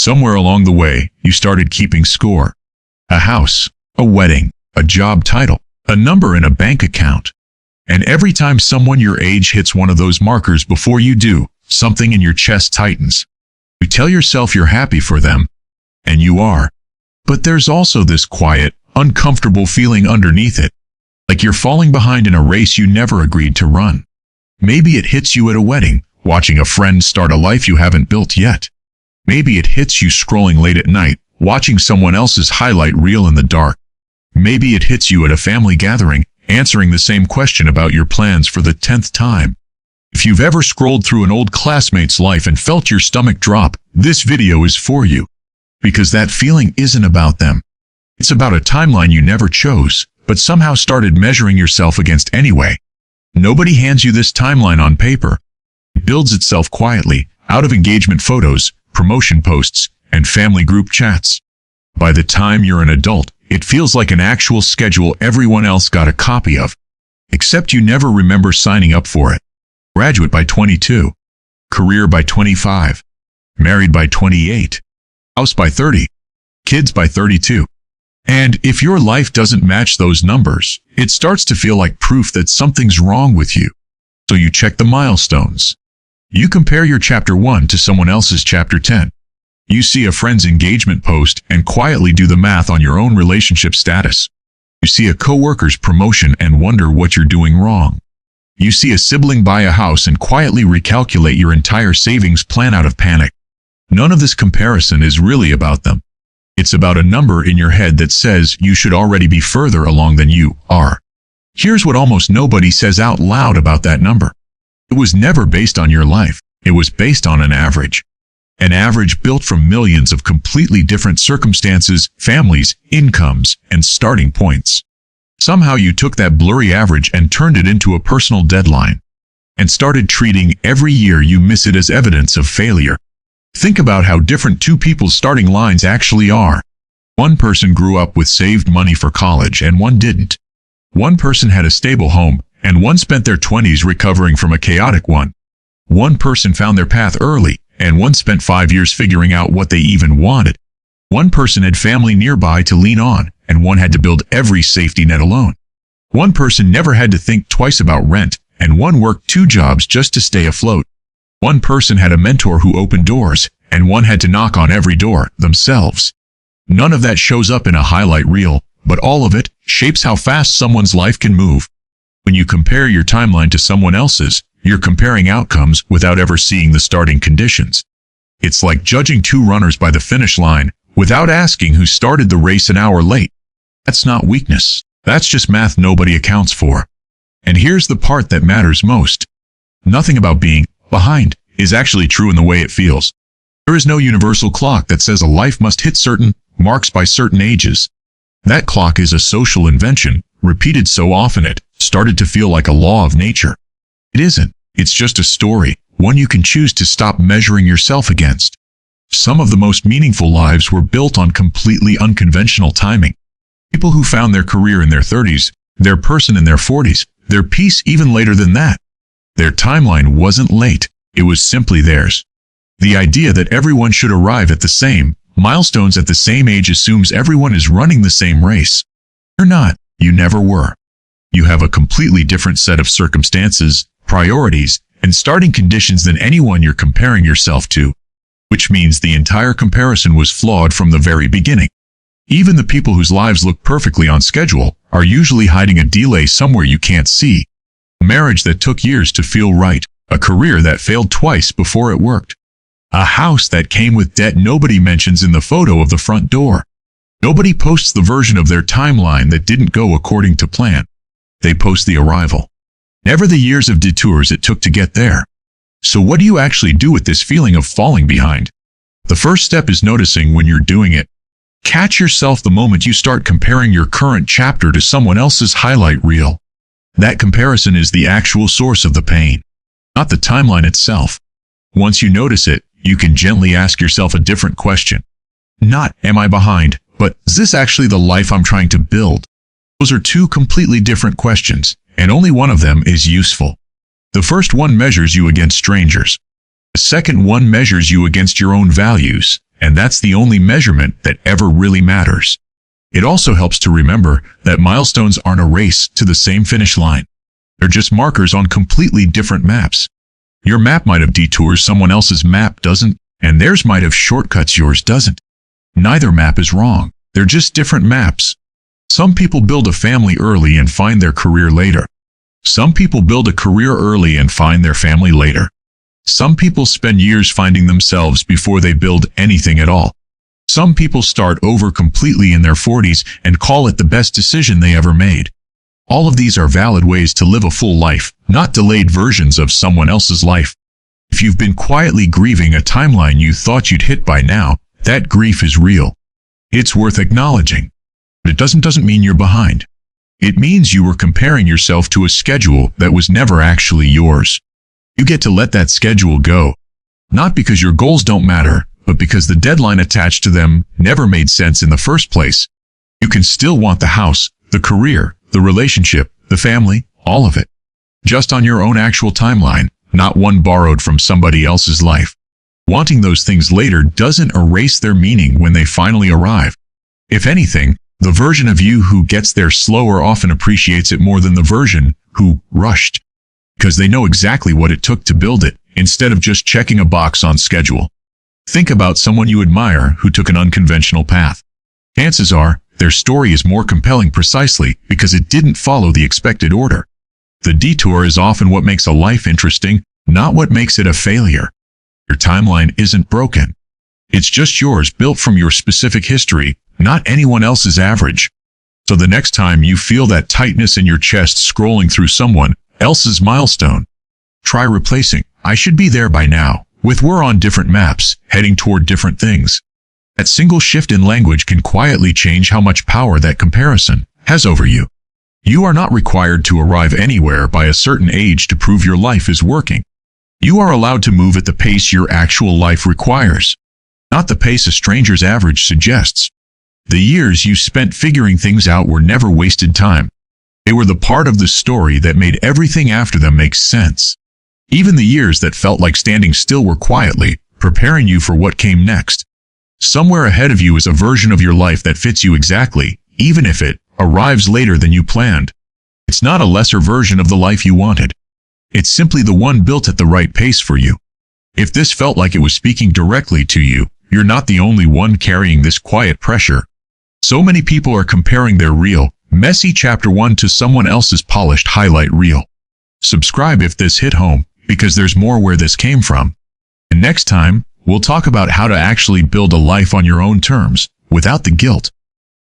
Somewhere along the way, you started keeping score. A house, a wedding, a job title, a number in a bank account. And every time someone your age hits one of those markers before you do, something in your chest tightens. You tell yourself you're happy for them, and you are. But there's also this quiet, uncomfortable feeling underneath it, like you're falling behind in a race you never agreed to run. Maybe it hits you at a wedding, watching a friend start a life you haven't built yet. Maybe it hits you scrolling late at night, watching someone else's highlight reel in the dark. Maybe it hits you at a family gathering, answering the same question about your plans for the 10th time. If you've ever scrolled through an old classmate's life and felt your stomach drop, this video is for you. Because that feeling isn't about them. It's about a timeline you never chose, but somehow started measuring yourself against anyway. Nobody hands you this timeline on paper. It builds itself quietly, out of engagement photos, promotion posts, and family group chats. By the time you're an adult, it feels like an actual schedule everyone else got a copy of. Except you never remember signing up for it. Graduate by 22. Career by 25. Married by 28. House by 30. Kids by 32. And if your life doesn't match those numbers, it starts to feel like proof that something's wrong with you. So you check the milestones. You compare your chapter 1 to someone else's chapter 10. You see a friend's engagement post and quietly do the math on your own relationship status. You see a coworker's promotion and wonder what you're doing wrong. You see a sibling buy a house and quietly recalculate your entire savings plan out of panic. None of this comparison is really about them. It's about a number in your head that says you should already be further along than you are. Here's what almost nobody says out loud about that number. It was never based on your life. It was based on an average. An average built from millions of completely different circumstances, families, incomes, and starting points. Somehow you took that blurry average and turned it into a personal deadline, and started treating every year you miss it as evidence of failure. Think about how different two people's starting lines actually are. One person grew up with saved money for college and one didn't. One person had a stable home, and one spent their 20s recovering from a chaotic one. One person found their path early, and one spent 5 years figuring out what they even wanted. One person had family nearby to lean on, and one had to build every safety net alone. One person never had to think twice about rent, and one worked 2 jobs just to stay afloat. One person had a mentor who opened doors, and one had to knock on every door themselves. None of that shows up in a highlight reel, but all of it shapes how fast someone's life can move. When you compare your timeline to someone else's, you're comparing outcomes without ever seeing the starting conditions. It's like judging 2 runners by the finish line without asking who started the race an hour late. That's not weakness. That's just math nobody accounts for. And here's the part that matters most. Nothing about being behind is actually true in the way it feels. There is no universal clock that says a life must hit certain marks by certain ages. That clock is a social invention, repeated so often it started to feel like a law of nature. It isn't. It's just a story, one you can choose to stop measuring yourself against. Some of the most meaningful lives were built on completely unconventional timing. People who found their career in their 30s, their person in their 40s, their peace even later than that. Their timeline wasn't late, it was simply theirs. The idea that everyone should arrive at the same milestones at the same age assumes everyone is running the same race. You're not. You never were. You have a completely different set of circumstances, priorities, and starting conditions than anyone you're comparing yourself to, which means the entire comparison was flawed from the very beginning. Even the people whose lives look perfectly on schedule are usually hiding a delay somewhere you can't see. A marriage that took years to feel right, a career that failed twice before it worked, a house that came with debt nobody mentions in the photo of the front door. Nobody posts the version of their timeline that didn't go according to plan. They post the arrival. Never the years of detours it took to get there. So what do you actually do with this feeling of falling behind? The first step is noticing when you're doing it. Catch yourself the moment you start comparing your current chapter to someone else's highlight reel. That comparison is the actual source of the pain, not the timeline itself. Once you notice it, you can gently ask yourself a different question. Not, am I behind, but is this actually the life I'm trying to build? Those are 2 completely different questions, and only one of them is useful. The first one measures you against strangers. The second one measures you against your own values, and that's the only measurement that ever really matters. It also helps to remember that milestones aren't a race to the same finish line. They're just markers on completely different maps. Your map might have detours someone else's map doesn't, and theirs might have shortcuts yours doesn't. Neither map is wrong. They're just different maps. Some people build a family early and find their career later. Some people build a career early and find their family later. Some people spend years finding themselves before they build anything at all. Some people start over completely in their 40s and call it the best decision they ever made. All of these are valid ways to live a full life, not delayed versions of someone else's life. If you've been quietly grieving a timeline you thought you'd hit by now, that grief is real. It's worth acknowledging. But it doesn't mean you're behind. It means you were comparing yourself to a schedule that was never actually yours. You get to let that schedule go. Not because your goals don't matter, but because the deadline attached to them never made sense in the first place. You can still want the house, the career, the relationship, the family, all of it. Just on your own actual timeline, not one borrowed from somebody else's life. Wanting those things later doesn't erase their meaning when they finally arrive. If anything, the version of you who gets there slower often appreciates it more than the version who rushed, because they know exactly what it took to build it, instead of just checking a box on schedule. Think about someone you admire who took an unconventional path. Chances are, their story is more compelling precisely because it didn't follow the expected order. The detour is often what makes a life interesting, not what makes it a failure. Your timeline isn't broken. It's just yours, built from your specific history, not anyone else's average. So the next time you feel that tightness in your chest scrolling through someone else's milestone, try replacing "I should be there by now" with "we're on different maps, heading toward different things." That single shift in language can quietly change how much power that comparison has over you. You are not required to arrive anywhere by a certain age to prove your life is working. You are allowed to move at the pace your actual life requires, not the pace a stranger's average suggests. The years you spent figuring things out were never wasted time. They were the part of the story that made everything after them make sense. Even the years that felt like standing still were quietly preparing you for what came next. Somewhere ahead of you is a version of your life that fits you exactly, even if it arrives later than you planned. It's not a lesser version of the life you wanted. It's simply the one built at the right pace for you. If this felt like it was speaking directly to you, you're not the only one carrying this quiet pressure. So many people are comparing their real, messy chapter 1 to someone else's polished highlight reel. Subscribe if this hit home, because there's more where this came from. And next time, we'll talk about how to actually build a life on your own terms, without the guilt,